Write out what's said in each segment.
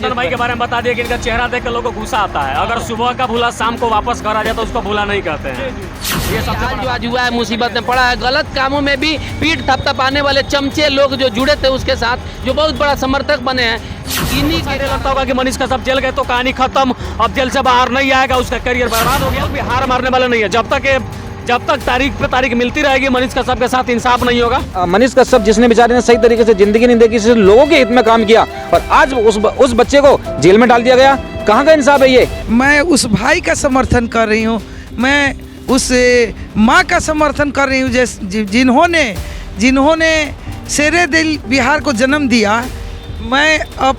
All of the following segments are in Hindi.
चंदन भाई के बारे में बता दिए कि इनका चेहरा देख के लोगों को गुस्सा आता है। अगर सुबह का भूला शाम को वापस करा जाए तो उसको भूला नहीं कहते हैं। ये सबसे हाल जो आज हुआ है, मुसीबत में पड़ा है, गलत कामों में भी पीठ थपथपाने वाले चमचे लोग जो जुड़े थे उसके साथ, जो बहुत बड़ा समर्थक बने हैं, इन्हीं के लगता होगा कि मनीष कश्यप जेल गए तो कहानी खत्म, अब जेल से बाहर नहीं आएगा, उसका करियर बर्बाद हो गया। भी हार मारने वाला नहीं है। जब तक तारीख पे तारीख मिलती रहेगी, मनीष कश्यप के साथ इंसाफ नहीं होगा। मनीष कश्यप जिसने बेचारे ने सही तरीके से जिंदगी नहीं देखी, सिर्फ लोगों के हित में काम किया और आज उस बच्चे को जेल में डाल दिया गया। कहाँ का इंसाफ है ये? मैं उस भाई का समर्थन कर रही हूँ, मैं उस माँ का समर्थन कर रही हूँ जिन्होंने शेरे दिल बिहार को जन्म दिया। मैं अब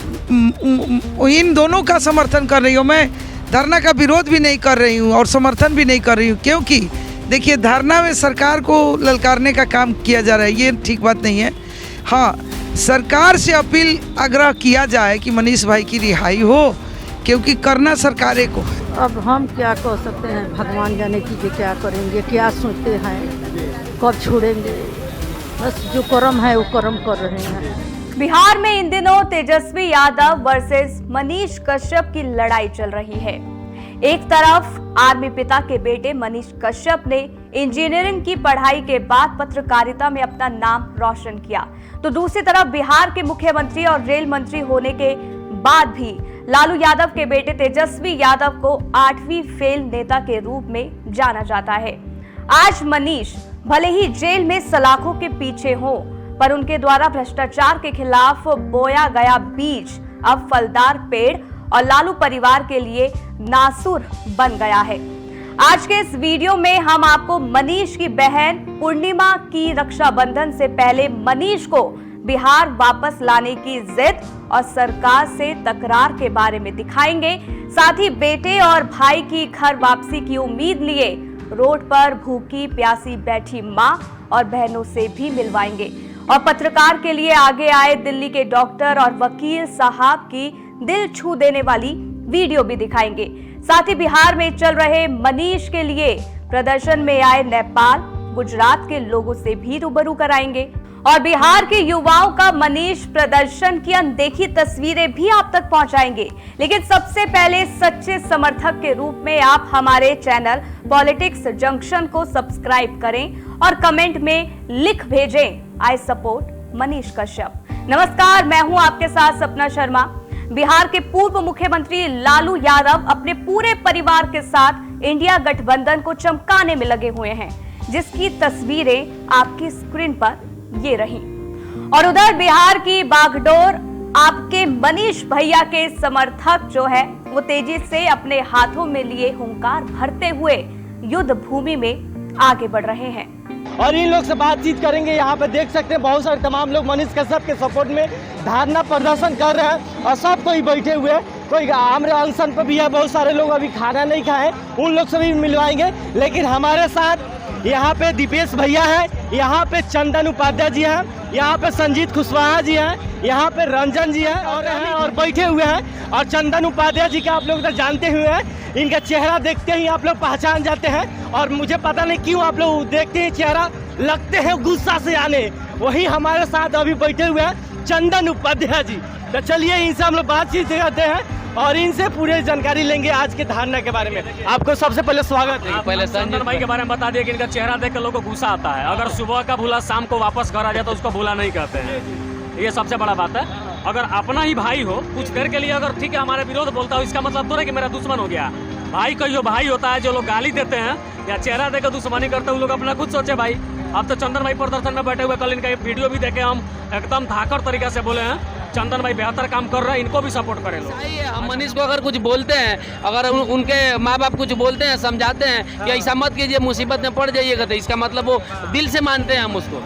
इन दोनों का समर्थन कर रही हूँ। मैं धरना का विरोध भी नहीं कर रही हूँ और समर्थन भी नहीं कर रही हूँ, क्योंकि देखिए धरना में सरकार को ललकारने का काम किया जा रहा है, ये ठीक बात नहीं है। हाँ, सरकार से अपील आग्रह किया जाए कि मनीष भाई की रिहाई हो, क्योंकि करना सरकारें को है। अब हम क्या कह सकते हैं, भगवान जाने कीजिए क्या करेंगे, क्या सोचते हैं, कब छोड़ेंगे। बस जो कर्म है वो कर्म कर रहे हैं। बिहार में इन दिनों तेजस्वी यादव वर्सेस मनीष कश्यप की लड़ाई चल रही है। एक तरफ आर्मी पिता के बेटे मनीष कश्यप ने इंजीनियरिंग की पढ़ाई के बाद पत्रकारिता में अपना नाम रोशन किया, तो दूसरी तरफ बिहार के मुख्यमंत्री और रेल मंत्री होने के बाद भी लालू यादव के बेटे तेजस्वी यादव को 8वीं फेल नेता के रूप में जाना जाता है। आज मनीष भले ही जेल में सलाखों के पीछे हो, पर उनके द्वारा भ्रष्टाचार के खिलाफ बोया गया बीज अब फलदार पेड़ और लालू परिवार के लिए नासुर बन गया है। आज के इस वीडियो में हम आपको मनीष की बहन पूर्णिमा की रक्षाबंधन से पहले मनीष को बिहार वापस लाने की जिद और सरकार से तकरार के बारे में दिखाएंगे। साथ ही बेटे और भाई की घर वापसी की उम्मीद लिए रोड पर भूखी प्यासी बैठी मां और बहनों से भी मिलवाएंगे और पत्रकार के लिए आगे आए दिल्ली के डॉक्टर और वकील साहब की दिल छू देने वाली वीडियो भी दिखाएंगे। साथ ही बिहार में चल रहे मनीष के लिए प्रदर्शन में आए नेपाल, गुजरात के लोगों से भी रूबरू कराएंगे और बिहार के युवाओं का मनीष प्रदर्शन की अनदेखी तस्वीरें भी आप तक पहुंचाएंगे। लेकिन सबसे पहले सच्चे समर्थक के रूप में आप हमारे चैनल पॉलिटिक्स जंक्शन को सब्सक्राइब करें और कमेंट में लिख भेजें, आई सपोर्ट मनीष कश्यप। नमस्कार, मैं हूं आपके साथ सपना शर्मा। बिहार के पूर्व मुख्यमंत्री लालू यादव अपने पूरे परिवार के साथ इंडिया गठबंधन को चमकाने में लगे हुए हैं, जिसकी तस्वीरें आपकी स्क्रीन पर ये रही। और उधर बिहार की बागडोर आपके मनीष भैया के समर्थक जो है वो तेजी से अपने हाथों में लिए हुंकार भरते हुए युद्ध भूमि में आगे बढ़ रहे हैं और इन लोग से बातचीत करेंगे। यहाँ पे देख सकते हैं बहुत सारे तमाम लोग मनीष कश्यप के सपोर्ट में धरना प्रदर्शन कर रहे हैं और सब कोई बैठे हुए हैं। कोई आम्र अनशन पर भी है, बहुत सारे लोग अभी खाना नहीं खाए, उन लोग से भी मिलवाएंगे। लेकिन हमारे साथ यहाँ पे दीपेश भैया है, यहाँ पे चंदन उपाध्याय जी हैं, यहाँ पे संजीत कुशवाहा जी हैं, यहाँ पे रंजन जी हैं और बैठे हुए हैं। और चंदन उपाध्याय जी का आप लोग तो जानते हुए हैं, इनका चेहरा देखते ही आप लोग पहचान जाते हैं और मुझे पता नहीं क्यों आप लोग देखते ही चेहरा लगते हैं गुस्सा से आने। वही हमारे साथ अभी बैठे हुए हैं चंदन उपाध्याय जी। तो चलिए इनसे हम लोग बातचीत करते हैं और इनसे पूरी जानकारी लेंगे आज के धरना के बारे में। आपको सबसे पहले स्वागत है। पहले चंदन भाई के बारे में बता दिए कि इनका चेहरा देख के लोगों को गुस्सा आता है। अगर सुबह का भूला शाम को वापस करा जाए तो उसको भूला नहीं कहते हैं। ये सबसे बड़ा बात है। अगर अपना ही भाई हो, कुछ देर के लिए अगर ठीक है हमारे विरोध बोलता हो, इसका मतलब तो नहीं कि मेरा दुश्मन हो गया। भाई का जो भाई होता है, जो लोग गाली देते हैं या चेहरा देकर दुश्मनी करते हैं, वो लोग अपना खुद सोचे भाई। अब तो चंदन भाई प्रदर्शन में बैठे हुए, कल इनका वीडियो भी देखे, हम एकदम धाकड़ तरीके से बोले हैं चंदन भाई बेहतर काम कर रहे हैं, इनको भी सपोर्ट करें लोग। सही है, हम मनीष को अगर कुछ बोलते हैं, अगर उनके माँ बाप कुछ बोलते हैं, समझाते हैं कि ऐसा मत कीजिए, मुसीबत में पड़ जाइएगा, तो इसका मतलब वो दिल से मानते हैं हम उसको।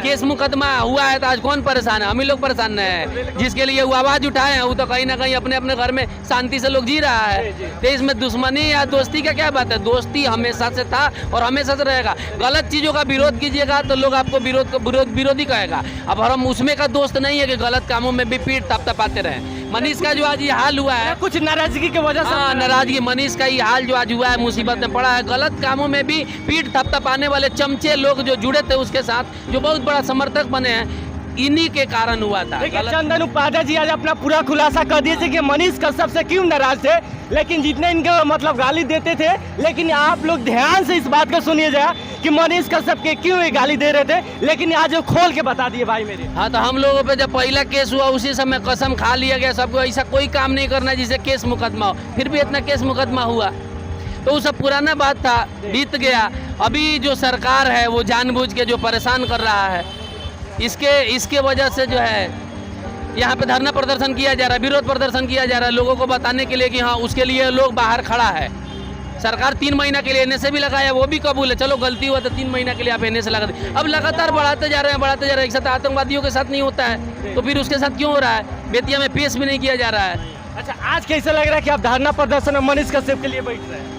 केस मुकदमा हुआ है तो आज कौन परेशान है? हम ही लोग परेशान है। जिसके लिए वो आवाज उठाए हैं वो तो कहीं ना कहीं अपने अपने घर में शांति से लोग जी रहा है। तो इसमें दुश्मनी या दोस्ती का क्या बात है? दोस्ती हमेशा से था और हमेशा से रहेगा। गलत चीजों का विरोध कीजिएगा तो लोग आपको विरोधी कहेगा। अब हम उसमें का दोस्त नहीं है कि गलत कामों में भी पीठ थपथपाते रहे। मनीष का जो आज ये हाल हुआ है, कुछ नाराजगी की वजह से, नाराजगी, मनीष का ये हाल जो आज हुआ है, मुसीबत में पड़ा है, गलत कामों में भी पीठ थपथपाने वाले चमचे लोग जो जुड़े थे उसके साथ, जो बहुत बड़ा समर्थक बने हैं, इन्हीं के कारण हुआ था। देखिए चंदन उपाध्याय जी आज अपना पूरा खुलासा कर दिए थे कि मनीष कश्यप से क्यों नाराज थे, लेकिन जितने इनके मतलब गाली देते थे, लेकिन आप लोग ध्यान से इस बात को सुनिए जरा कि मनीष कश्यप के क्यों ये गाली दे रहे थे, लेकिन आज खोल के बता दिए भाई मेरे। हाँ, तो हम लोगों पे जब पहला केस हुआ उसी समय कसम खा लिया गया सबको ऐसा कोई काम नहीं करना जिससे केस मुकदमा हो, फिर भी इतना केस मुकदमा हुआ, तो वो सब पुराना बात था, बीत गया। अभी जो सरकार है वो जानबूझ के जो परेशान कर रहा है, इसके वजह से जो है यहाँ पे धरना प्रदर्शन किया जा रहा है, विरोध प्रदर्शन किया जा रहा है, लोगों को बताने के लिए कि हाँ उसके लिए लोग बाहर खड़ा है। सरकार 3 महीना के लिए एनएसए भी लगाया, वो भी कबूल है, चलो गलती हुआ तो 3 महीना के लिए आप एनएसए लगा दें। अब लगातार बढ़ाते जा रहे हैं, एक साथ आतंकवादियों के साथ नहीं होता है तो फिर उसके साथ क्यों हो रहा है? बेतिया में पेश भी नहीं किया जा रहा है। अच्छा, आज कैसे लग रहा है कि आप धरना प्रदर्शन में मनीष कश्यप के लिए बैठ रहे हैं?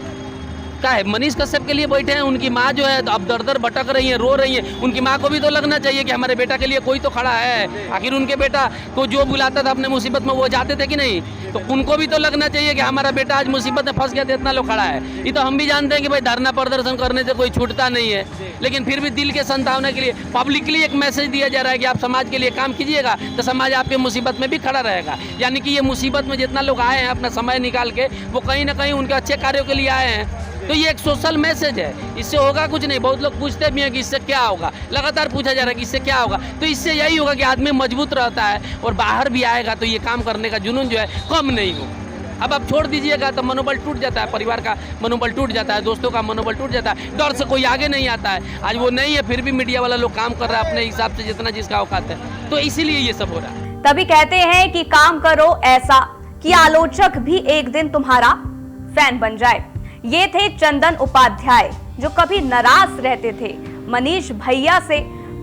क्या है, मनीष कश्यप के लिए बैठे हैं, उनकी माँ जो है अब दर दर भटक रही है, रो रही है, उनकी माँ को भी तो लगना चाहिए कि हमारे बेटा के लिए कोई तो खड़ा है। आखिर उनके बेटा को जो बुलाता था अपने मुसीबत में वो जाते थे कि नहीं, तो उनको भी तो लगना चाहिए कि हमारा बेटा आज मुसीबत में फंस गया तो इतना लोग खड़ा है। ये तो हम भी जानते हैं कि भाई धरना प्रदर्शन करने से कोई छूटता नहीं है, लेकिन फिर भी दिल के संतावना के लिए पब्लिकली एक मैसेज दिया जा रहा है कि आप समाज के लिए काम कीजिएगा तो समाज आपके मुसीबत में भी खड़ा रहेगा। यानी कि ये मुसीबत में जितना लोग आए हैं अपना समय निकाल के, वो कहीं ना कहीं उनके अच्छे कार्यों के लिए आए हैं, तो ये एक सोशल मैसेज है। इससे होगा कुछ नहीं। बहुत लोग पूछते भी हैं कि इससे क्या होगा, लगातार पूछा जा रहा है कि इससे क्या होगा, तो इससे यही होगा कि आदमी मजबूत रहता है और बाहर भी आएगा तो ये काम करने का जुनून जो है कम नहीं हो। अब आप छोड़ दीजिएगा तो मनोबल टूट जाता है, परिवार का मनोबल टूट जाता है, दोस्तों का मनोबल टूट जाता है, डर से कोई आगे नहीं आता है। आज वो नहीं है, फिर भी मीडिया वाला लोग काम कर रहा है अपने हिसाब से जितना जिसका औकात है, तो इसीलिए ये सब हो रहा है। तभी कहते हैं कि काम करो ऐसा कि आलोचक भी एक दिन तुम्हारा फैन बन जाए। ये थे चंदन उपाध्याय जो कभी नाराज रहते थे मनीष भैया से,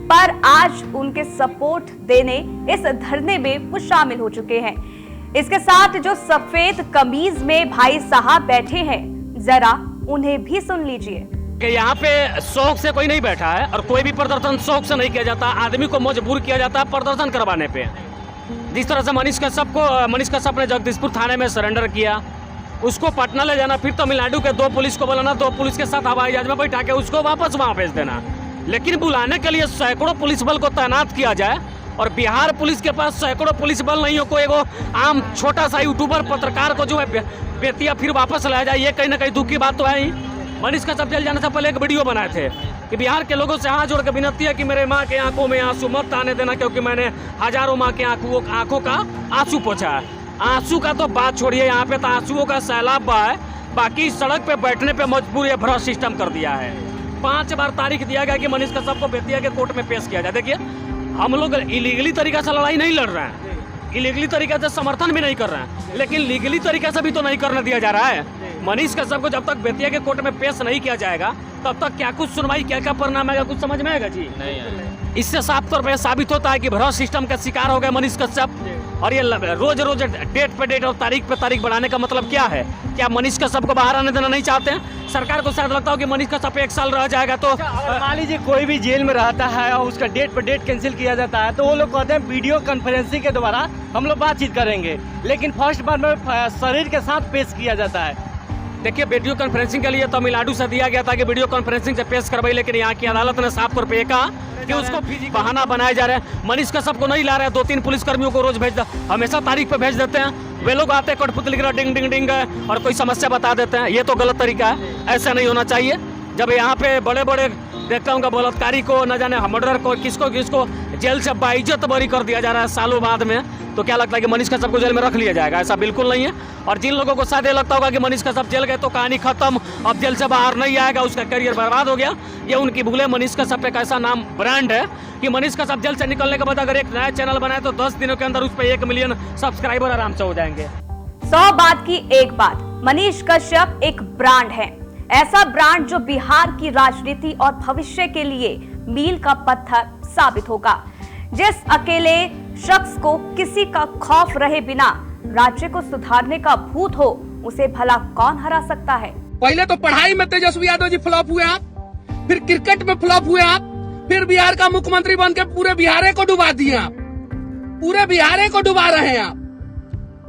पर आज उनके सपोर्ट देने इस धरने में वो शामिल हो चुके हैं। इसके साथ जो सफेद कमीज में भाई साहब बैठे हैं, जरा उन्हें भी सुन लीजिए। कि यहाँ पे शौक से कोई नहीं बैठा है और कोई भी प्रदर्शन शौक से नहीं किया जाता, आदमी को मजबूर किया जाता है प्रदर्शन करवाने पे। जिस तरह से मनीष कश्यप ने जगदीशपुर थाने में सरेंडर किया, उसको पटना ले जाना, फिर तमिलनाडु के 2 पुलिस को बुलाना, 2 पुलिस के साथ हवाई जहाज में बैठा के उसको वापस वहाँ भेज देना। लेकिन बुलाने के लिए सैकड़ों पुलिस बल को तैनात किया जाए और बिहार पुलिस के पास सैकड़ों पुलिस बल नहीं हो, कोई एगो आम छोटा सा यूट्यूबर पत्रकार को जो है बेतिया फिर वापस लाया जाए, ये कहीं ना कहीं दुख की बात तो है ही। मनीष कश्यप जेल जाने से पहले एक वीडियो बनाए थे कि बिहार के लोगों से हाथ जोड़ के विनती है कि मेरे माँ के आंखों में आंसू मत आने देना, क्योंकि मैंने हजारों माँ के आंखों का आंसू पोंछा है। आंसू का तो बात छोड़िए, यहाँ पे तो आंसुओं का सैलाब बहा है, बाकी सड़क पे बैठने पे मजबूर ये भ्रष्ट सिस्टम कर दिया है। 5 बार तारीख दिया गया कि मनीष कश्यप को बेतिया के कोर्ट में पेश किया जाए। देखिए, हम लोग इलीगली तरीका से लड़ाई नहीं लड़ रहे हैं, इलीगली तरीके से समर्थन भी नहीं कर रहे हैं, लेकिन लीगली तरीके से भी तो नहीं करने दिया जा रहा है। मनीष कश्यप को जब तक बेतिया के कोर्ट में पेश नहीं किया जाएगा तब तक क्या कुछ सुनवाई, क्या क्या परिणाम आएगा, कुछ समझ में आएगा जी? नहीं। इससे साफ तौर पर साबित होता है कि भ्रष्ट सिस्टम का शिकार हो गए मनीष कश्यप। और ये रोज रोज डेट पे डेट और तारीख पे तारीख बढ़ाने का मतलब क्या है? क्या मनीष कश्यप को बाहर आने देना नहीं चाहते हैं? सरकार को शायद लगता हो कि मनीष कश्यप 1 साल रह जाएगा तो मान लीजिए कोई भी जेल में रहता है और उसका डेट पर डेट कैंसिल किया जाता है, तो वो लोग कहते हैं वीडियो कॉन्फ्रेंसिंग के द्वारा हम लोग बातचीत करेंगे, लेकिन फर्स्ट बार में शरीर के साथ पेश किया जाता है। देखिए, वीडियो कॉन्फ्रेंसिंग के लिए तमिलनाडु से दिया गया था कि वीडियो कॉन्फ्रेंसिंग से पेश करवाई, लेकिन यहाँ की अदालत ने साफ तौर पे कहा कि उसको बहाना बनाया जा रहा है। मनीष कश्यप को नहीं ला रहे हैं, 2-3 पुलिसकर्मियों को रोज हमेशा तारीख पे भेज देते हैं। वे लोग आते हैं कठपुतली की डिंग डिंग डिंग और कोई समस्या बता देते हैं। ये तो गलत तरीका है, ऐसा नहीं होना चाहिए। जब यहाँ पे बड़े बड़े देखता हूँ बलात्कारी को, न जाने मर्डर को, किसको जेल से बाइज्जत बरी कर दिया जा रहा है सालों बाद में, तो क्या लगता है कि मनीष कश्यप को जेल में रख लिया जाएगा? ऐसा बिल्कुल नहीं है। और जिन लोगों को शायद ये लगता होगा कि मनीष कश्यप जेल गए तो कहानी खत्म, अब जेल से बाहर नहीं आएगा, उसका करियर बर्बाद हो गया, ये उनकी भूल है। मनीष कश्यप एक ऐसा नाम ब्रांड है कि मनीष कश्यप जेल से निकलने के बाद अगर एक नया चैनल बनाए तो 10 दिनों के अंदर उस पर 1 मिलियन सब्सक्राइबर आराम से हो जाएंगे। 100 बात की एक बात, मनीष कश्यप एक ब्रांड है, ऐसा ब्रांड जो बिहार की राजनीति और भविष्य के लिए मील का पत्थर साबित होगा। जिस अकेले शख्स को किसी का खौफ रहे बिना राज्य को सुधारने का भूत हो, उसे भला कौन हरा सकता है? पहले तो पढ़ाई में तेजस्वी यादव जी फ्लॉप हुए आप, फिर क्रिकेट में फ्लॉप हुए आप, फिर बिहार का मुख्यमंत्री बन के पूरे बिहार को डुबा दिए आप, पूरे बिहार को डुबा रहे हैं आप।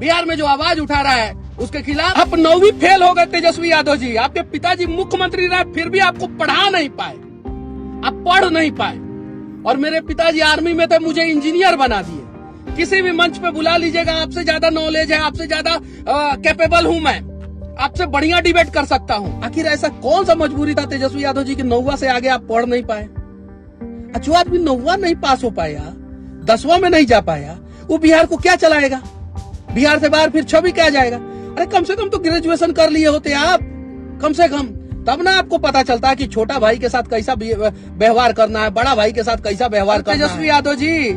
बिहार में जो आवाज उठा रहा है उसके खिलाफ आप 9वीं फेल हो गए तेजस्वी यादव जी। आपके पिताजी मुख्यमंत्री रहे, फिर भी आपको पढ़ा नहीं पाए, आप पढ़ नहीं पाए। और मेरे पिताजी आर्मी में थे, मुझे इंजीनियर बना दिए। किसी भी मंच पे बुला लीजिएगा, आपसे ज्यादा नॉलेज है, आपसे ज्यादा कैपेबल हूं मैं, आपसे बढ़िया डिबेट कर सकता हूं। आखिर ऐसा कौन सा मजबूरी था तेजस्वी यादव जी की 9वीं से आगे आप पढ़ नहीं पाए? जो आदमी 9वीं नहीं पास हो पाया, 10वां में नहीं जा पाया, वो बिहार को क्या चलाएगा? बिहार से बाहर फिर छवि क्या जाएगा? अरे कम से कम तो ग्रेजुएशन कर लिए होते आप, कम से कम, तब ना आपको पता चलता है कि छोटा भाई के साथ कैसा व्यवहार करना है, बड़ा भाई के साथ कैसा व्यवहार करना है। तेजस्वी यादव जी,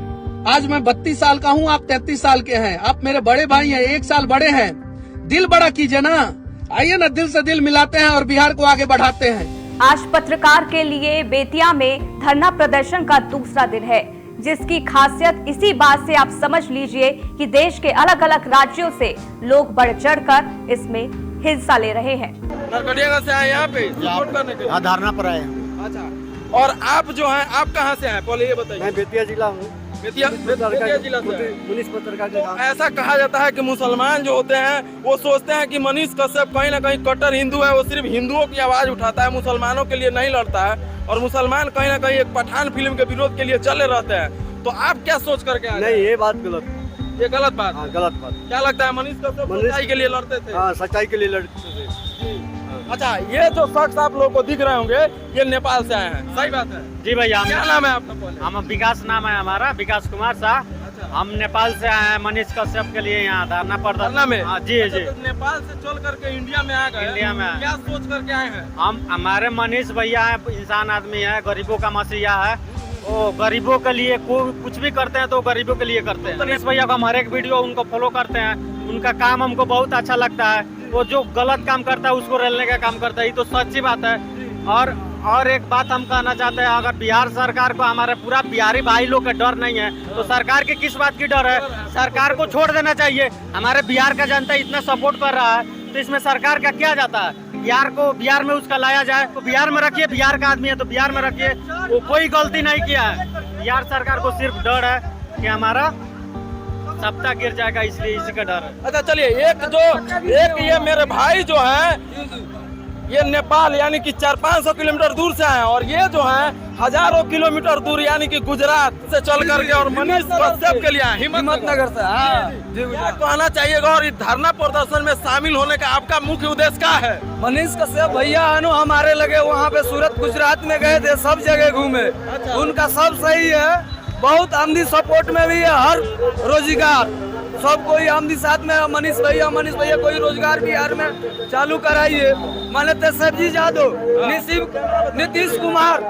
आज मैं 32 साल का हूँ, आप 33 साल के हैं, आप मेरे बड़े भाई हैं, 1 साल बड़े हैं। दिल बड़ा कीजिए ना, आइए ना, दिल से दिल मिलाते हैं और बिहार को आगे बढ़ाते हैं। आज पत्रकार के लिए बेतिया में धरना प्रदर्शन का दूसरा दिन है, जिसकी खासियत इसी बात से आप समझ लीजिए कि देश के अलग अलग राज्यों से लोग बढ़ चढ़कर इसमें हिस्सा ले रहे हैं। नरकटियागंज से आए यहाँ पे रिपोर्ट करने के लिए? धरना पर आए। अच्छा, और आप जो हैं, आप कहाँ से हैं पहले ये बताइए? मैं बेतिया जिला हूँ। बेतिया जिला से पुलिस पत्रकार के काम। ऐसा कहा जाता है कि मुसलमान जो होते हैं वो सोचते हैं कि मनीष कश्यप कहीं ना कहीं कट्टर हिंदू है, वो सिर्फ हिंदुओं की आवाज उठाता है, मुसलमानों के लिए नहीं लड़ता है, और मुसलमान कहीं ना कहीं एक पठान फिल्म के विरोध के लिए चले रहते हैं। तो आप क्या सोच करके आए? नहीं, ये बात गलत, ये गलत बात। हाँ, गलत बात। क्या लगता है मनीष कश्यप सच्चाई के लिए लड़ते थे? हाँ, सच्चाई के लिए लड़ते थे। अच्छा, ये जो शख्स आप लोगों को दिख रहे होंगे, ये नेपाल से आए हैं, सही बात है? जी भैया, क्या नाम है आपका? पहले हम विकास नाम है हमारा, विकास कुमार शाह। हम नेपाल से आए हैं मनीष कश्यप के लिए यहाँ धरना प्रदर्शन में। जी जी। तो नेपाल से चल करके इंडिया में आ गए? इंडिया में। क्या सोच करके आए हैं? हमारे मनीष भैया है, इंसान आदमी है, गरीबों का मसीहा है, वो गरीबों के लिए कुछ भी करते हैं तो गरीबों के लिए करते हैं। मनीष भैया को हम हर एक वीडियो उनको फॉलो करते हैं, उनका काम हमको बहुत अच्छा लगता है। वो जो गलत काम करता है उसको रलने का काम करता है, ये तो सच्ची बात है। और एक बात हम कहना चाहते हैं, अगर बिहार सरकार को हमारे पूरा बिहारी भाई लोग का डर नहीं है तो सरकार की किस बात की डर है? सरकार को छोड़ देना चाहिए। हमारे बिहार का जनता इतना सपोर्ट कर रहा है तो इसमें सरकार का क्या जाता है? बिहार में उसका लाया जाए तो बिहार में रखिए, बिहार का आदमी है तो बिहार में रखिए, वो कोई गलती नहीं किया है। बिहार सरकार को सिर्फ डर है कि हमारा सप्ताह गिर जाएगा, इसलिए इसी का डर है। अच्छा चलिए, एक ये मेरे भाई जो है ये नेपाल यानी कि 400-500 किलोमीटर दूर से आए हैं, और ये जो है हजारों किलोमीटर दूर यानी कि गुजरात से चल करके और मनीष कश्यप के लिए आए, हिम्मतनगर से। क्या कहना चाहिएगा और इस धरना प्रदर्शन में शामिल होने का आपका मुख्य उद्देश्य क्या है? मनीष कश्यप भैया हमारे लगे, वहाँ पे सूरत गुजरात में गए थे, सब जगह घूमे, उनका सब सही है, बहुत आमदी सपोर्ट में भी है, हर रोजगार सब कोई आमदी साथ में। मनीष भैया कोई रोजगार बिहार में चालू कराइए, माने तेजस्वी यादव, नीतीश कुमार,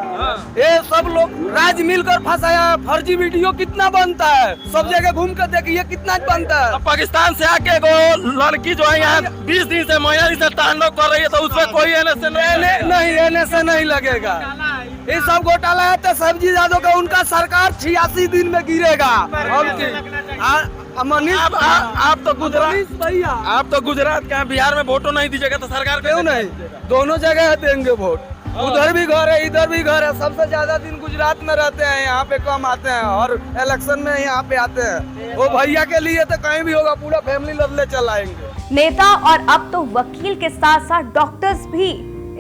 ये सब लोग राज मिलकर फंसाया। फर्जी वीडियो कितना बनता है, सब जगह घूम कर देखिए कितना बनता है। पाकिस्तान से आके वो लड़की जो है यहाँ 20 दिन से महिला से तांडव कर रही है, तो उसमें कोई एनएसए नहीं लगेगा। ये सब घोटाला है तेजस्वी यादव का, उनका सरकार 86 दिन में गिरेगा। मनीष आप तो गुजरात के हैं, बिहार में वोटो नहीं दीजिएगा तो सरकार क्यों नहीं? दोनों जगह देंगे वोट, उधर भी घर है इधर भी घर है। सबसे ज्यादा दिन गुजरात में रहते हैं, यहाँ पे कम आते हैं, और इलेक्शन में यहाँ पे आते हैं। वो भैया के लिए तो कहीं भी होगा, पूरा फैमिली लड़ने चलाएंगे। नेता और अब तो वकील के साथ साथ डॉक्टर्स भी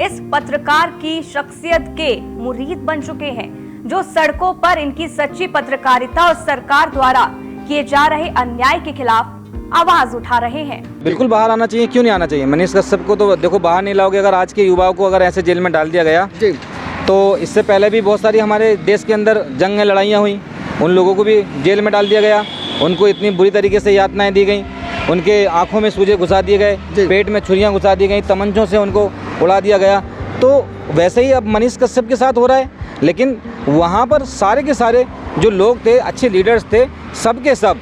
इस पत्रकार की शख्सियत के मुरीद बन चुके हैं, जो सड़कों पर इनकी सच्ची पत्रकारिता और सरकार द्वारा किए जा रहे अन्याय के खिलाफ आवाज उठा रहे हैं। बिल्कुल बाहर आना चाहिए, क्यों नहीं आना चाहिए? मनीष कश्यप को तो देखो बाहर नहीं लाओगे, अगर आज के युवाओं को अगर ऐसे जेल में डाल दिया गया तो इससे पहले भी बहुत सारी हमारे देश के अंदर जंगें लड़ाइयाँ हुई, उन लोगों को भी जेल में डाल दिया गया, उनको इतनी बुरी तरीके से यातनाएं दी गई, उनके आँखों में सूजे घुसा दिए गए, पेट में छुरियाँ घुसा दी गई, तमंचों से उनको उड़ा दिया गया। तो वैसे ही अब मनीष कश्यप के साथ हो रहा है, लेकिन वहाँ पर सारे के सारे जो लोग थे, अच्छे लीडर्स थे, सब के सब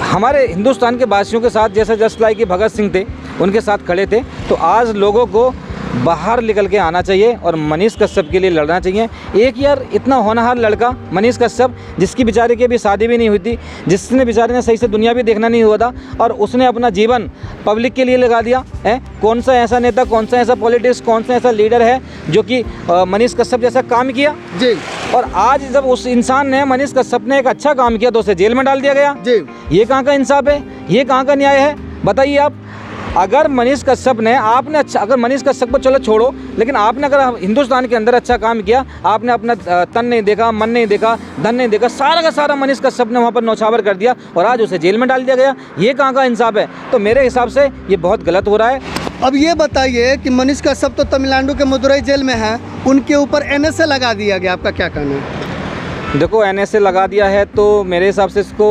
हमारे हिंदुस्तान के वासियों के साथ, जैसे जस्ट लाइक भगत सिंह थे, उनके साथ खड़े थे। तो आज लोगों को बाहर निकल के आना चाहिए और मनीष कश्यप के लिए लड़ना चाहिए। एक यार इतना होनहार लड़का मनीष कश्यप, जिसकी बेचारे की अभी शादी भी नहीं हुई थी, जिसने बेचारे ने सही से दुनिया भी देखना नहीं हुआ था, और उसने अपना जीवन पब्लिक के लिए लगा दिया है। कौन सा ऐसा नेता, कौन सा ऐसा पॉलिटिक्स, कौन सा ऐसा लीडर है जो कि मनीष कश्यप जैसा काम किया जी? और आज जब उस इंसान ने, मनीष कश्यप ने एक अच्छा काम किया तो उसे जेल में डाल दिया गया जी। ये कहाँ का इंसाफ है? ये कहाँ का न्याय है? बताइए आप। अगर मनीष कश्यप ने आपने अच्छा, अगर मनीष कश्यप को चलो छोड़ो, लेकिन आपने अगर हिंदुस्तान के अंदर अच्छा काम किया, आपने अपना तन नहीं देखा, मन नहीं देखा, धन नहीं देखा, सारा का सारा मनीष कश्यप ने वहाँ पर नौछावर कर दिया और आज उसे जेल में डाल दिया गया। ये कहाँ का इंसाफ है? तो मेरे हिसाब से ये बहुत गलत हो रहा है। अब ये बताइए कि मनीष कश्यप तो तमिलनाडु के मदुरई जेल में हैं, उनके ऊपर NSA लगा दिया गया, आपका क्या कहना है? देखो, NSA लगा दिया है तो मेरे हिसाब से इसको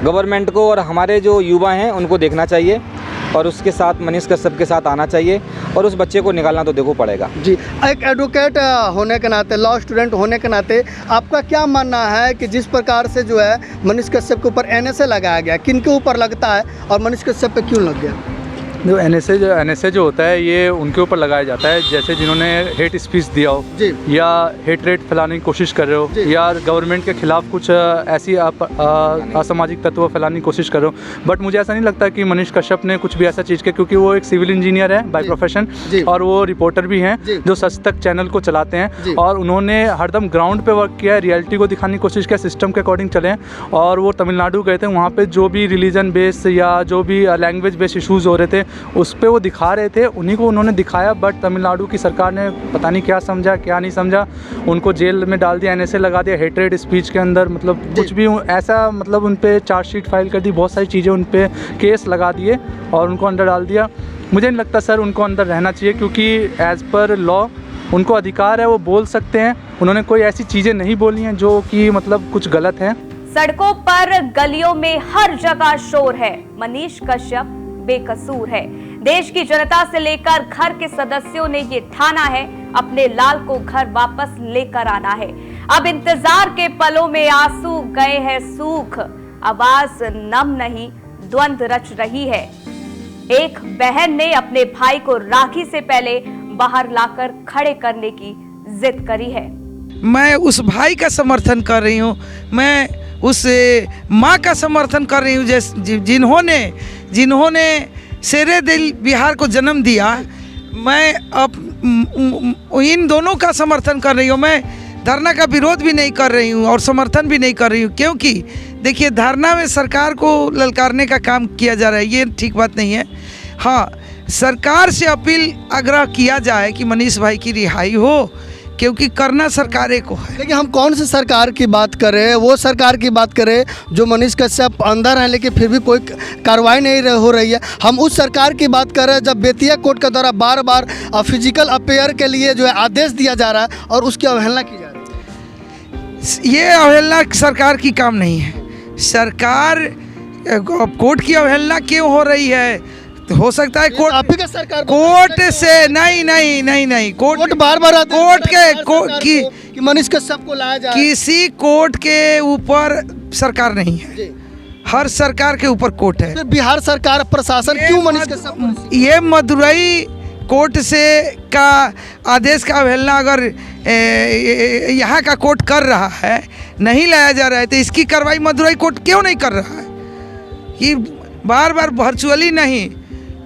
गवर्नमेंट को और हमारे जो युवा हैं उनको देखना चाहिए और उसके साथ मनीष कश्यप के साथ आना चाहिए और उस बच्चे को निकालना तो देखो पड़ेगा। जी, एक एडवोकेट होने के नाते, लॉ स्टूडेंट होने के नाते आपका क्या मानना है कि जिस प्रकार से जो है मनीष कश्यप के ऊपर NSA लगाया गया, किन के ऊपर लगता है और मनीष कश्यप पे क्यों लग गया? जो NSA जो होता है ये उनके ऊपर लगाया जाता है, जैसे जिन्होंने हेट स्पीच दिया हो या हेट रेट फैलाने की कोशिश कर रहे हो या गवर्नमेंट के खिलाफ कुछ ऐसी असामाजिक तत्व फैलाने की कोशिश कर रहे हो। बट मुझे ऐसा नहीं लगता कि मनीष कश्यप ने कुछ भी ऐसा चीज़ किया, क्योंकि वो एक सिविल इंजीनियर है बाय प्रोफेशन और वो रिपोर्टर भी हैं जो सच तक चैनल को चलाते हैं और उन्होंने हरदम ग्राउंड पे वर्क किया है, रियलिटी को दिखाने की कोशिश किया, सिस्टम के अकॉर्डिंग चले हैं। और वो तमिलनाडु गए थे, वहाँ पे जो भी रिलीजन बेस या जो भी लैंग्वेज बेस्ड इशूज़ हो रहे थे उस पे वो दिखा रहे थे, उन्हीं को उन्होंने दिखाया। बट तमिलनाडु की सरकार ने पता नहीं क्या समझा क्या नहीं समझा, उनको जेल में डाल दिया, NSA लगा दिया हेटरेट स्पीच के अंदर, मतलब कुछ भी ऐसा, मतलब उन पे चार्जशीट फाइल कर दी, बहुत सारी चीज़ें उन पे केस लगा दिए और उनको अंदर डाल दिया। मुझे नहीं लगता सर उनको अंदर रहना चाहिए, क्योंकि एज़ पर लॉ उनको अधिकार है, वो बोल सकते हैं। उन्होंने कोई ऐसी चीज़ें नहीं बोली हैं जो कि मतलब कुछ गलत हैं। सड़कों पर गलियों में हर जगह शोर है, मनीष कश्यप बेकसूर है। देश की जनता से लेकर घर के सदस्यों ने ये ठाना है अपने लाल को घर वापस लेकर आना है। अब इंतजार के पलों में आंसू गए हैं सूख, आवाज नम नहीं द्वंद रच रही है। एक बहन ने अपने भाई को राखी से पहले बाहर लाकर खड़े करने की जिद करी है। मैं उस भाई का समर्थन कर रही हूँ, मैं उस माँ का समर्थन कर रही हूँ जिन्होंने शेरे दिल बिहार को जन्म दिया। मैं अब इन दोनों का समर्थन कर रही हूँ। मैं धरना का विरोध भी नहीं कर रही हूँ और समर्थन भी नहीं कर रही हूँ, क्योंकि देखिए धरना में सरकार को ललकारने का काम किया जा रहा है, ये ठीक बात नहीं है। हाँ, सरकार से अपील आग्रह किया जाए कि मनीष भाई की रिहाई हो, क्योंकि करना सरकारें को है। लेकिन हम कौन सी सरकार की बात करें, वो सरकार की बात करें जो मनीष कश्यप अंदर हैं लेकिन फिर भी कोई कार्रवाई नहीं हो रही है। हम उस सरकार की बात कर रहे हैं जब बेतिया कोर्ट के द्वारा बार बार फिजिकल अफेयर के लिए जो है आदेश दिया जा रहा है और उसकी अवहेलना की जा रही है। ये अवहेलना सरकार की काम नहीं है। सरकार कोर्ट की अवहेलना क्यों हो रही है? तो हो सकता है कोर्ट आप ही का सरकार कोर्ट से नहीं कोर्ट बार बार कोर्ट के कि मनीष कश्यप को लाया जाए। किसी कोर्ट के ऊपर सरकार नहीं है, हर सरकार के ऊपर कोर्ट है। फिर बिहार सरकार प्रशासन क्यों मनीष कश्यप? ये मदुरई कोर्ट से का आदेश का अवहेलना अगर यहाँ का कोर्ट कर रहा है, नहीं लाया जा रहा है, तो इसकी कार्रवाई मदुरई कोर्ट क्यों नहीं कर रहा है? कि बार बार वर्चुअली नहीं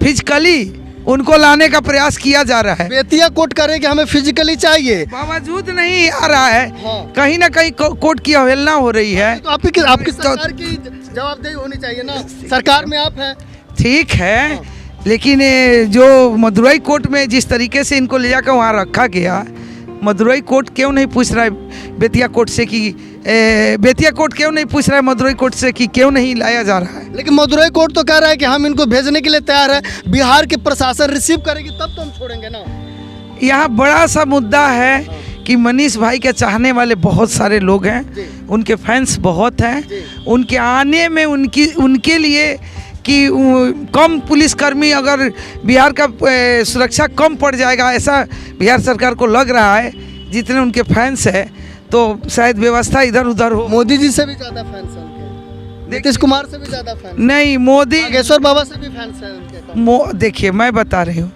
फिजिकली उनको लाने का प्रयास किया जा रहा है। बेतिया कोर्ट करे कि हमें फिजिकली चाहिए, बावजूद नहीं आ रहा है। कहीं ना कहीं कोर्ट की अवहेलना हो रही है। तो आपकी सरकार की जवाबदेही होनी चाहिए ना, सरकार में आप हैं। ठीक है, लेकिन जो मदुरई कोर्ट में जिस तरीके से इनको ले जाकर वहाँ रखा गया, मदुरई कोर्ट क्यों नहीं पूछ रहा है बेतिया कोर्ट से कि बेतिया कोर्ट क्यों नहीं पूछ रहा है मदुरई कोर्ट से कि क्यों नहीं लाया जा रहा है? लेकिन मदुरई कोर्ट तो कह रहा है कि हम इनको भेजने के लिए तैयार है, बिहार के प्रशासन रिसीव करेगी तब तो हम छोड़ेंगे ना। यहाँ बड़ा सा मुद्दा है कि मनीष भाई के चाहने वाले बहुत सारे लोग हैं, उनके फैंस बहुत हैं। उनके आने में उनके लिए कि कम पुलिसकर्मी, अगर बिहार का सुरक्षा कम पड़ जाएगा ऐसा बिहार सरकार को लग रहा है, जितने उनके फैंस हैं, तो शायद व्यवस्था इधर उधर हो। मोदी जी से भी ज़्यादा फैंस हैं उनके, नीतीश कुमार से भी ज़्यादा फैंस नहीं, मोदी बागेश्वर बाबा से भी फैंस हैं उनके। देखिए मैं बता रही हूँ,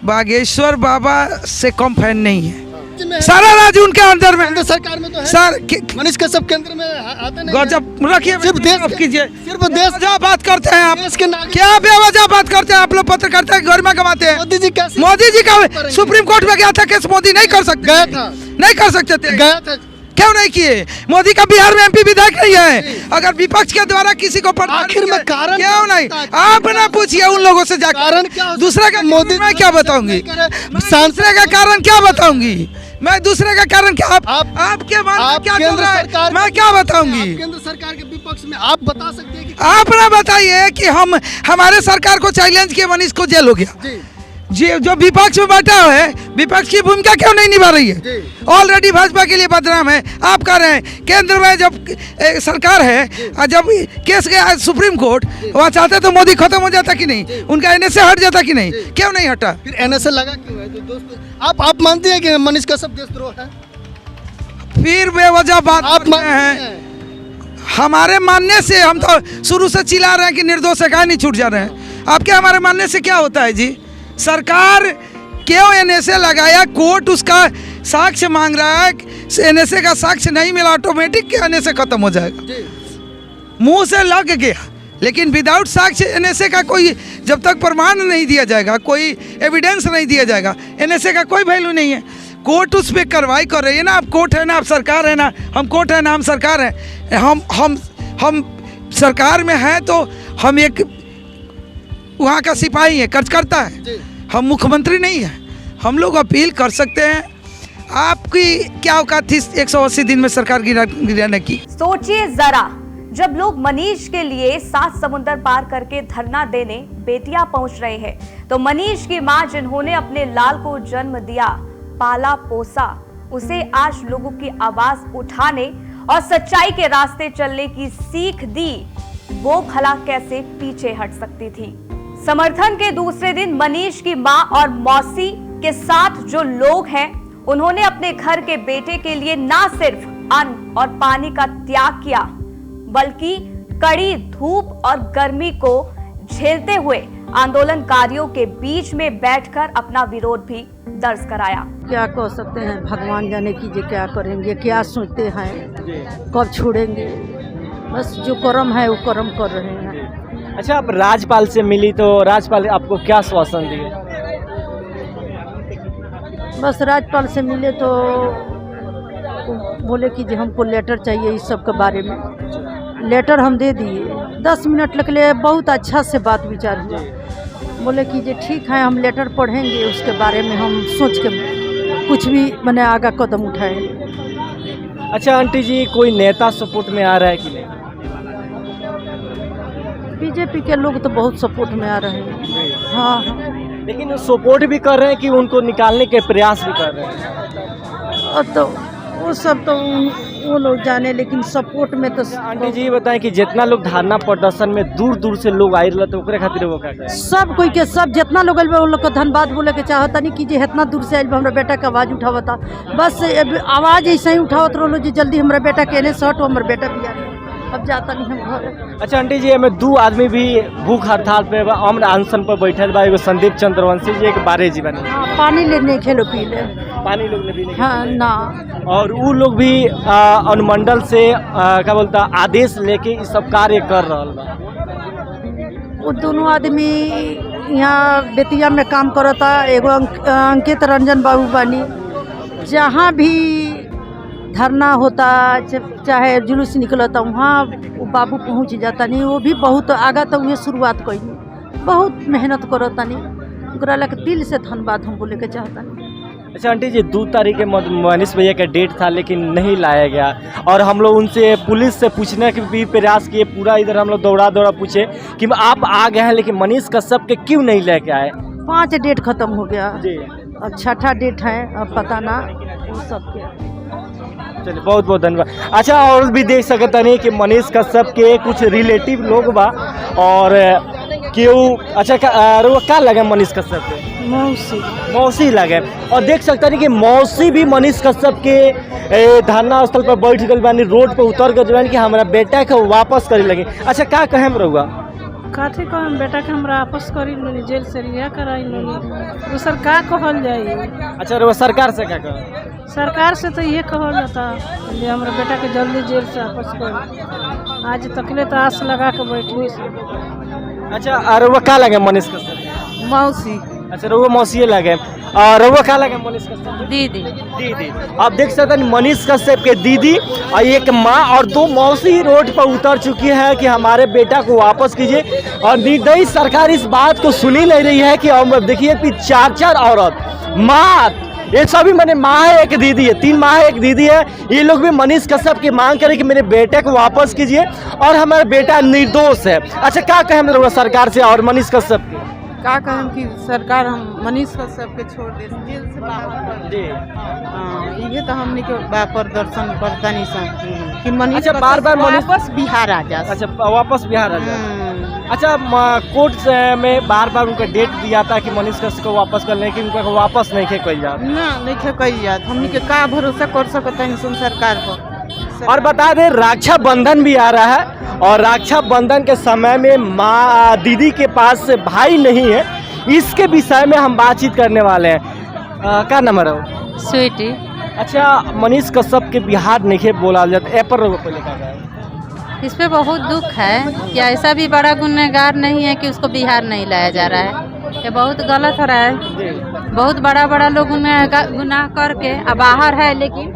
बागेश्वर बाबा से कम फैन नहीं है। सारा राज्य उनके अंदर में, केंद्र सरकार में तो है सर। मनीष कश्यप केंद्र में आते नहीं। गजब रखिए, सिर्फ देश कीजिए, सिर्फ देश क्या बात करते हैं आप? देश के नागरिक क्या बेवजह बात करते हैं आप लोग? पत्रकारिता की गरिमा गवाते हैं। मोदी जी कैसे? मोदी जी का सुप्रीम कोर्ट में गया था केस, मोदी नहीं कर सकते, गया था, नहीं कर सकते थे। गया था। क्यों नहीं किए? मोदी का बिहार में MP विधायक नहीं है। अगर विपक्ष के द्वारा किसी को आखिर में कारण क्यों नहीं? आप ना पूछिए उन लोगों से जाकर। कारण क्या? दूसरे का मोदी मैं क्या बताऊंगी? दूसरे का कारण क्या बताऊंगी? मैं दूसरे का कारण क्या? आपके मन में क्या चल रहा है मैं क्या बताऊंगी? केंद्र सरकार के विपक्ष में आप बता सकते हैं कि आप ना बताइए कि हमारे सरकार को चैलेंज किए मनीष को जेल हो गया जी। जो विपक्ष में बैठा है, विपक्ष की भूमिका क्यों नहीं निभा रही है? ऑलरेडी भाजपा के लिए बदनाम है। आप कह रहे हैं केंद्र में जब सरकार है, जब केस गया सुप्रीम कोर्ट, वहाँ चाहते तो मोदी खत्म हो जाता कि नहीं? उनका NSA हट जाता कि नहीं? क्यों नहीं हटा? फिर NSA लगा क्यों है? दोस्त आप मानते हैं कि मनीष कश्यप देशद्रोह है? फिर बेवजह बात आप मानते हैं? हमारे मानने से हम तो शुरू से चिल्ला रहे हैं कि निर्दोष है, कहाँ नहीं छूट जा रहे हैं। आपके हमारे मानने से क्या होता है जी? सरकार क्यों NSA लगाया? कोर्ट उसका साक्ष्य मांग रहा है, NSA का साक्ष्य नहीं मिला ऑटोमेटिक NSA खत्म हो जाएगा। मुंह से लग गया, लेकिन विदाउट साक्ष्य NSA का कोई, जब तक प्रमाण नहीं दिया जाएगा, कोई एविडेंस नहीं दिया जाएगा, NSA का कोई वैल्यू नहीं है। कोर्ट उस पर कार्रवाई कर रही है ना। आप कोर्ट है ना, आप सरकार है ना। हम कोर्ट है ना, हम सरकार है। हम सरकार में हैं तो हम एक वहाँ का सिपाही है, कार्यकर्ता है। हम मुख्यमंत्री नहीं है। हम लोग अपील कर सकते हैं। आपकी क्या औकात थी 180 दिन में सरकार गिराने की? सोचिए जरा, जब लोग मनीष के लिए 7 समुंदर पार करके धरना देने बेतिया पहुंच रहे हैं, तो मनीष की मां, जिन्होंने अपने लाल को जन्म दिया, पाला पोसा, उसे आज लोगों की आवाज उठाने और सच्चाई के रास्ते चलने की सीख दी, वो भला कैसे पीछे हट सकती थी? समर्थन के दूसरे दिन मनीष की मां और मौसी के साथ जो लोग हैं, उन्होंने अपने घर के बेटे के लिए ना सिर्फ अन्न और पानी का त्याग किया, बल्कि कड़ी धूप और गर्मी को झेलते हुए आंदोलनकारियों के बीच में बैठकर अपना विरोध भी दर्ज कराया। क्या कह सकते हैं, भगवान जाने कीजिए क्या करेंगे, क्या सोचते हैं, कब छोड़ेंगे। बस जो कर्म है वो कर्म कर रहे हैं। अच्छा, आप राज्यपाल से मिली तो राज्यपाल आपको क्या आश्वासन दिए? बस राज्यपाल से मिले तो बोले कि जी हमको लेटर चाहिए इस सब के बारे में। लेटर हम दे दिए। 10 मिनट लग लिए, बहुत अच्छा से बात विचार हुआ। बोले कि जी ठीक है, हम लेटर पढ़ेंगे, उसके बारे में हम सोच के कुछ भी मैंने आगे कदम उठाएंगे। अच्छा आंटी जी, कोई नेता सपोर्ट में आ रहा है कि नहीं? बीजेपी के लोग तो बहुत सपोर्ट में आ रहे हैं। हाँ, लेकिन वो सपोर्ट भी कर रहे हैं कि उनको निकालने के प्रयास भी कर रहे हैं। और तो वो सब तो वो लोग जाने, लेकिन सपोर्ट में तो आंटी जी बताएं कि जितना लोग धरना प्रदर्शन में दूर दूर से लोग आए रहे, तो ओकरे खातिर वो क्या करें? सब कोई के सब जितना लोग आए वो लोग को धन्यवाद बोले के चाहता नहीं कि जे इतना दूर से आए, हमारा बेटा के आवाज़ उठावता। बस आवाज़ ऐसे ही उठावत रहो जी, जल्दी हमारा बेटा के एने सट, हमारा बेटा भी आ। अब जाता नहीं हम घर। अच्छा आंटी जी, हमें 2 आदमी भी भूख हड़ताल पे अम्र अनशन पर बैठल बा। एगो संदीप चंद्रवंशी जी, एक बारे जी बने। पानी लेने खेलो पी ले, पानी लोग ने भी नहीं। हाँ ना। और वो लोग भी अनुमंडल से क्या बोलता आदेश लेके इस सब कार्य कर रहा बा। वो दोनों आदमी यहाँ बेतिया में काम करता। एगो अंकित रंजन बाबू बानी, जहाँ भी धरना होता चाहे जुलूस निकलता वहाँ वो बाबू पहुँच जाता नहीं। वो भी बहुत आगा तक तो शुरुआत कई, बहुत मेहनत करता नहीं। ओकरा लग दिल से धन्यवाद हम बोले के चाहता नहीं। अच्छा आंटी जी, 2 तारीख के मनीष भैया का डेट था, लेकिन नहीं लाया गया। और हम लोग उनसे पुलिस से पूछने के भी प्रयास किए, पूरा इधर हम लोग दौड़ा पूछे कि आप आ गए हैं, लेकिन मनीष कश्यप के क्यों नहीं लेके आए? 5 डेट खत्म हो गया जी, अब 6ठा डेट है, अब पता ना वो सबके। चलिए बहुत बहुत धन्यवाद। अच्छा, और भी देख सकता नहीं कि मनीष कश्यप के कुछ रिलेटिव लोग बा और क्यों। अच्छा क्या लगे मनीष कश्यप के? मौसी लगे। और देख सकता नहीं कि मौसी भी मनीष कश्यप के धरना स्थल पर बैठ गई बानी, रोड पर उतर कर जवान कि हमारा बेटा के वापस करे लगे। अच्छा क्या कहें रहुआ? काथे को हम बेटा के हमरा वापस करी लोनी, जेल से रिहा कराई लोनी, दूसर का कहल जाई? अच्छा रहुआ सरकार से क्या कह? सरकार से तो ये कहल जाता कि हमारा बेटा के जल्दी जेल से वापस कर। आज तकले तो आस लगा के बैठी से। अच्छा और वो क्या लगे मनीष कश्यप? मौसी अच्छा रउआ मौसी लगे और रउआ क्या लगे मनीष कश्यप? दीदी दीदी। आप देख सकते हैं मनीष कश्यप के दीदी और एक माँ और दो मौसी रोड पर उतर चुकी है कि हमारे बेटा को वापस कीजिए, और निर्दयी सरकार इस बात को सुन ही नहीं रही है कि हम देखिए कि 4 औरत माँ, ये सभी मैंने माँ है, एक दीदी है, 3 माँ है, एक दीदी है, ये लोग भी मनीष कश्यप की मांग करें कि मेरे बेटे को वापस कीजिए और हमारा बेटा निर्दोष है। अच्छा क्या कहें हम सरकार से और मनीष कश्यप की? का कहम कि सरकार हम मनीष कश्यप के छोड़ दे, जेल से बाहर कर दे। ये तो हमने के प्रदर्शन करता नहीं सन कि मनीष अच्छा बार-बार वापस बिहार आ जा। अच्छा वापस बिहार आ जाए। अच्छा कोर्ट में बार-बार उनका डेट दिया था कि मनीष कश्यप को वापस कर लेकिन उनको वापस नहीं कल जात। ना नहीं कल जात, हमने के का भरोसा कर सकता है सरकार पर। और बता दें रक्षाबंधन भी आ रहा है और रक्षाबंधन के समय में माँ दीदी के पास भाई नहीं है, इसके विषय में हम बातचीत करने वाले हैं। क्या नंबर है? स्वीटी। अच्छा मनीष कश्यप के बिहार नहीं बोला जाता ए पर इस पे बहुत दुख है कि ऐसा भी बड़ा गुनहगार नहीं है कि उसको बिहार नहीं लाया जा रहा है। ये बहुत गलत हो रहा है। बहुत बड़ा लोग गुनाह करके अब बाहर है लेकिन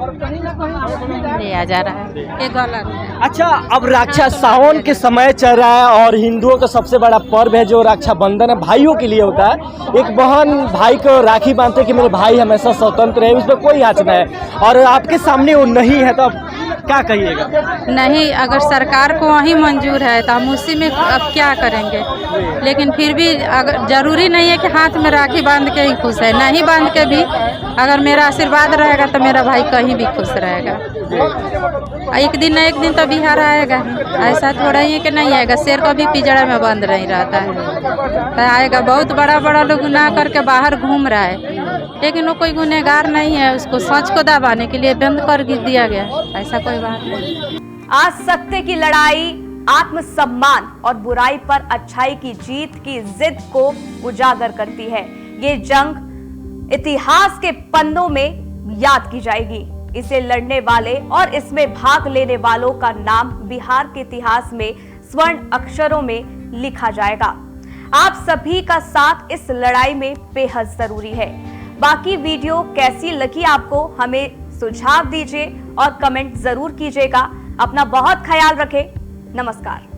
ले आ जा रहा है, ये गलत है। अच्छा अब रक्षा सावन के समय चल रहा है और हिंदुओं का सबसे बड़ा पर्व है जो रक्षाबंधन है, भाइयों के लिए होता है। एक बहन भाई को राखी बांधते कि मेरे भाई हमेशा स्वतंत्र है, उसमें कोई याचना है और आपके सामने वो नहीं है, तो क्या कहिएगा? नहीं, अगर सरकार को वही मंजूर है तो हम उसी में अब क्या करेंगे, लेकिन फिर भी अगर जरूरी नहीं है कि हाथ में राखी बांध के ही खुश है, नहीं बांध के भी अगर मेरा आशीर्वाद रहेगा तो मेरा भाई कहीं भी खुश रहेगा। एक दिन न एक दिन तो बिहार आएगा, ऐसा थोड़ा ही है कि नहीं आएगा। शेर को भी पिंजड़ा में बंद नहीं रहता है, तो आएगा। बहुत बड़ा लोग गुनाह करके बाहर घूम रहा है लेकिन वो कोई गुनहगार नहीं है, उसको सच को दबाने के लिए बंद कर दिया गया, ऐसा कोई बात नहीं। आज सत्य की लड़ाई आत्मसम्मान और बुराई पर अच्छाई की जीत की जिद को उजागर करती है। ये जंग इतिहास के पन्नों में याद की जाएगी। इसे लड़ने वाले और इसमें भाग लेने वालों का नाम बिहार के इतिहास में स्वर्ण अक्षरों में लिखा जाएगा। आप सभी का साथ इस लड़ाई में बेहद जरूरी है। बाकी वीडियो कैसी लगी आपको हमें सुझाव दीजिए और कमेंट जरूर कीजिएगा। अपना बहुत ख्याल रखें। नमस्कार।